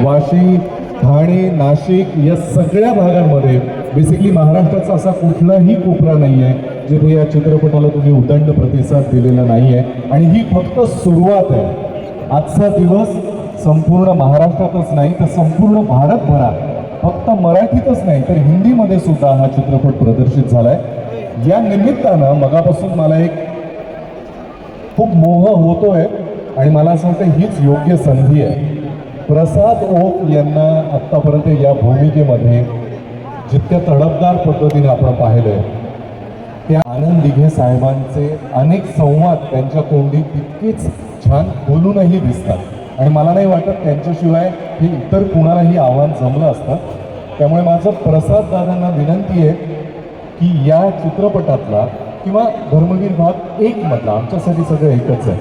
वाशी, ठाणे, नाशिक या सगळ्या भागांमध्ये बेसिकली महाराष्ट्राचा असा कुठलाही कोपरा नाही आहे जिथे या चित्रपटाला तुम्ही उदंड प्रतिसाद दिलेला नाही आहे. आणि ही फक्त सुरुवात आहे. आजचा दिवस संपूर्ण महाराष्ट्रातच नाही तर संपूर्ण भारतभरात, फक्त मराठीतच नाही तर हिंदीमध्ये सुद्धा हा चित्रपट प्रदर्शित झालाय. या निमित्तानं मगापासून मला एक खूप मोह होतोय आणि मला असं वाटतं हीच योग्य संधी आहे. प्रसाद ओक यांना आत्तापर्यंत या भूमिकेमध्ये जितक्या तडफदार पद्धतीने आपण पाहिलंय त्या आनंद दिघे साहेबांचे अनेक संवाद त्यांच्या तोंडी तितकीच छान बोलूनही दिसतात आणि मला नाही वाटत त्यांच्याशिवाय हे इतर कुणालाही आव्हान जमलं असतं. त्यामुळे माझं प्रसाद दादांना विनंती आहे की या चित्रपटातला किंवा धर्मवीर भाग 1 मधला, आमच्यासाठी सगळं एकच आहे,